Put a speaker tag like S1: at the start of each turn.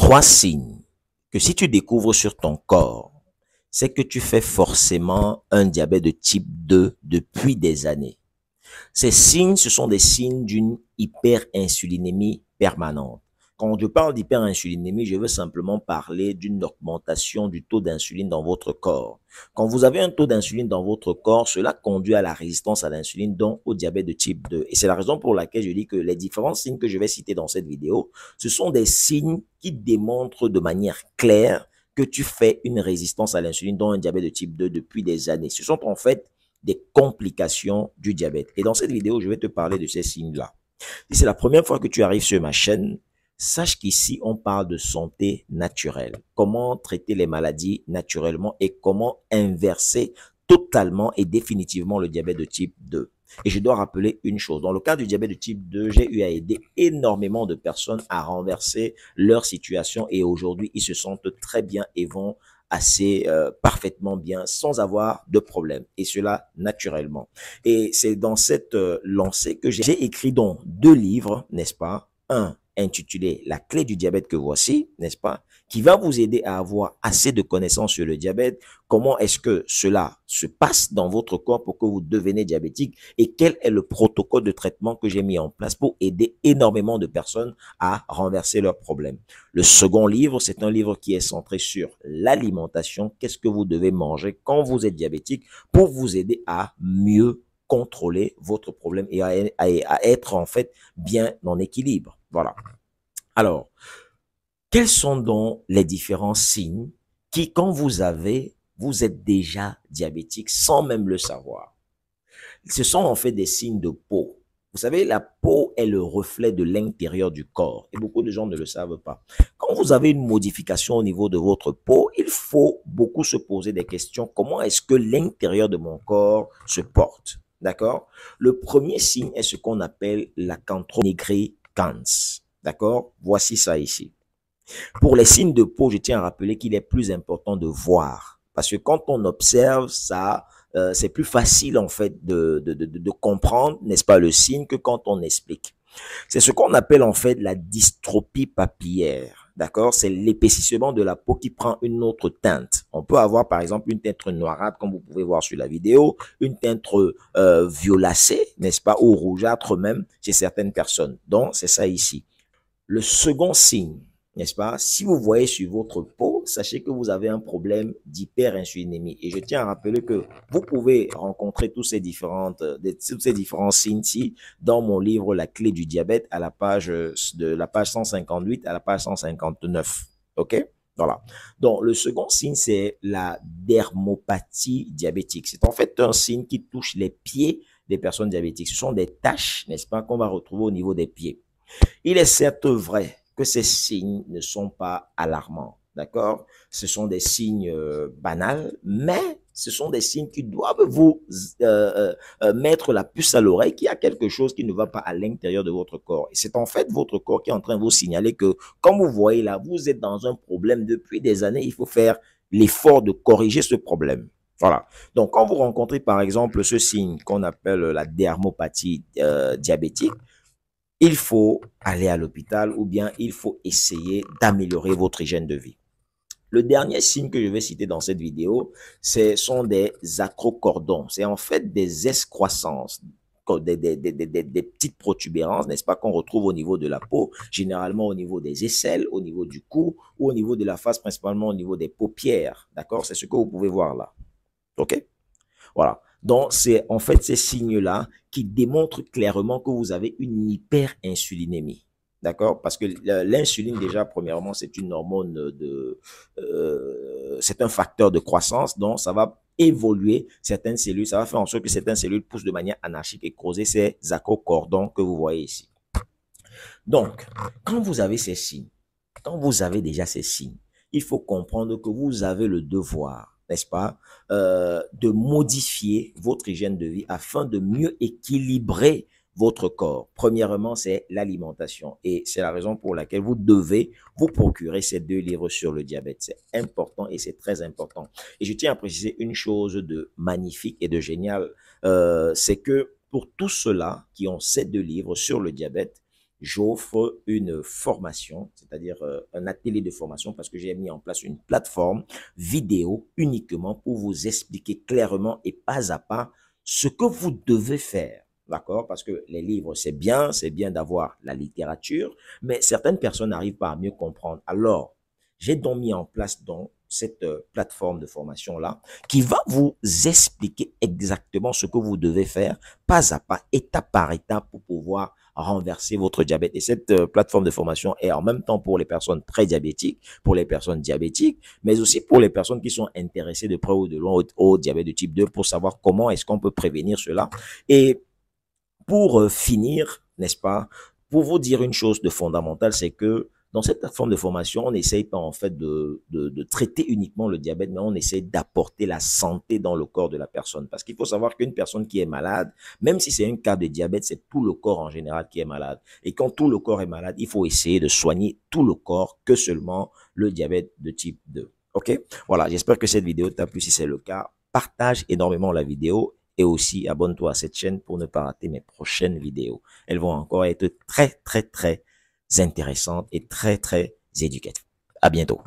S1: 3 signes que si tu découvres sur ton corps, c'est que tu fais forcément un diabète de type 2 depuis des années. Ces signes, ce sont des signes d'une hyperinsulinémie permanente. Quand je parle d'hyperinsulinémie, je veux simplement parler d'une augmentation du taux d'insuline dans votre corps. Quand vous avez un taux d'insuline dans votre corps, cela conduit à la résistance à l'insuline, donc au diabète de type 2. Et c'est la raison pour laquelle je dis que les différents signes que je vais citer dans cette vidéo, ce sont des signes qui démontrent de manière claire que tu fais une résistance à l'insuline, dont un diabète de type 2 depuis des années. Ce sont en fait des complications du diabète. Et dans cette vidéo, je vais te parler de ces signes-là. Si c'est la première fois que tu arrives sur ma chaîne, sache qu'ici, on parle de santé naturelle. Comment traiter les maladies naturellement et comment inverser totalement et définitivement le diabète de type 2. Et je dois rappeler une chose. Dans le cas du diabète de type 2, j'ai eu à aider énormément de personnes à renverser leur situation et aujourd'hui, ils se sentent très bien et vont assez parfaitement bien sans avoir de problème et cela naturellement. Et c'est dans cette lancée que j'ai écrit donc 2 livres, n'est-ce pas? Un intitulé La clé du diabète que voici, n'est-ce pas? Qui va vous aider à avoir assez de connaissances sur le diabète, comment est-ce que cela se passe dans votre corps pour que vous deveniez diabétique et quel est le protocole de traitement que j'ai mis en place pour aider énormément de personnes à renverser leurs problèmes. Le second livre, c'est un livre qui est centré sur l'alimentation. Qu'est-ce que vous devez manger quand vous êtes diabétique pour vous aider à mieux contrôler votre problème et à être en fait bien en équilibre. Voilà. Alors, quels sont donc les différents signes qui, quand vous êtes déjà diabétique sans même le savoir? Ce sont en fait des signes de peau. Vous savez, la peau est le reflet de l'intérieur du corps et beaucoup de gens ne le savent pas. Quand vous avez une modification au niveau de votre peau, il faut beaucoup se poser des questions. Comment est-ce que l'intérieur de mon corps se porte? D'accord? Le premier signe est ce qu'on appelle l'acantho nigricans. D'accord? Voici ça ici. Pour les signes de peau, je tiens à rappeler qu'il est plus important de voir. Parce que quand on observe ça, c'est plus facile en fait de comprendre, n'est-ce pas, le signe que quand on explique. C'est ce qu'on appelle en fait la dystropie papillaire. D'accord? C'est l'épaississement de la peau qui prend une autre teinte. On peut avoir par exemple une teinte noirâtre, comme vous pouvez voir sur la vidéo, une teinte violacée, n'est-ce pas, ou rougeâtre même chez certaines personnes. Donc, c'est ça ici. Le second signe, n'est-ce pas? Si vous voyez sur votre peau, sachez que vous avez un problème d'hyperinsulinémie. Et je tiens à rappeler que vous pouvez rencontrer tous ces différents signes-ci dans mon livre La clé du diabète à la page 158 à la page 159. OK? Voilà. Donc, le second signe, c'est la dermopathie diabétique. C'est en fait un signe qui touche les pieds des personnes diabétiques. Ce sont des taches, n'est-ce pas, qu'on va retrouver au niveau des pieds. Il est certes vrai que ces signes ne sont pas alarmants, d'accord? Ce sont des signes banals, mais ce sont des signes qui doivent vous mettre la puce à l'oreille qu'il y a quelque chose qui ne va pas à l'intérieur de votre corps. Et c'est en fait votre corps qui est en train de vous signaler que, comme vous voyez là, vous êtes dans un problème depuis des années, il faut faire l'effort de corriger ce problème. Voilà. Donc, quand vous rencontrez par exemple ce signe qu'on appelle la dermopathie diabétique, il faut aller à l'hôpital ou bien il faut essayer d'améliorer votre hygiène de vie. Le dernier signe que je vais citer dans cette vidéo, ce sont des acrocordons. C'est en fait des excroissances, des petites protubérances, n'est-ce pas, qu'on retrouve au niveau de la peau, généralement au niveau des aisselles, au niveau du cou ou au niveau de la face, principalement au niveau des paupières. D'accord? C'est ce que vous pouvez voir là. OK? Voilà. Donc, c'est en fait ces signes-là qui démontrent clairement que vous avez une hyperinsulinémie. D'accord? Parce que l'insuline, déjà, premièrement, c'est une hormone c'est un facteur de croissance. Donc, ça va évoluer certaines cellules. Ça va faire en sorte que certaines cellules poussent de manière anarchique et causer ces acrocordons que vous voyez ici. Donc, quand vous avez ces signes, quand vous avez déjà ces signes, il faut comprendre que vous avez le devoir, n'est-ce pas, de modifier votre hygiène de vie afin de mieux équilibrer votre corps. Premièrement, c'est l'alimentation et c'est la raison pour laquelle vous devez vous procurer ces 2 livres sur le diabète. C'est important et c'est très important. Et je tiens à préciser une chose de magnifique et de génial, c'est que pour tous ceux-là qui ont ces 2 livres sur le diabète, j'offre une formation, c'est-à-dire un atelier de formation parce que j'ai mis en place une plateforme vidéo uniquement pour vous expliquer clairement et pas à pas ce que vous devez faire. D'accord? Parce que les livres, c'est bien d'avoir la littérature, mais certaines personnes n'arrivent pas à mieux comprendre. Alors, j'ai donc mis en place donc cette plateforme de formation-là qui va vous expliquer exactement ce que vous devez faire pas à pas, étape par étape pour pouvoir renverser votre diabète. Et cette plateforme de formation est en même temps pour les personnes prédiabétiques, pour les personnes diabétiques, mais aussi pour les personnes qui sont intéressées de près ou de loin au diabète de type 2 pour savoir comment est-ce qu'on peut prévenir cela. Et pour finir, n'est-ce pas, pour vous dire une chose de fondamentale, c'est que dans cette plateforme de formation, on n'essaye pas en fait de traiter uniquement le diabète, mais on essaie d'apporter la santé dans le corps de la personne. Parce qu'il faut savoir qu'une personne qui est malade, même si c'est un cas de diabète, c'est tout le corps en général qui est malade. Et quand tout le corps est malade, il faut essayer de soigner tout le corps que seulement le diabète de type 2. OK? Voilà, j'espère que cette vidéo t'a plu. Si c'est le cas, partage énormément la vidéo et aussi abonne-toi à cette chaîne pour ne pas rater mes prochaines vidéos. Elles vont encore être très intéressantes et très éducatives. À bientôt.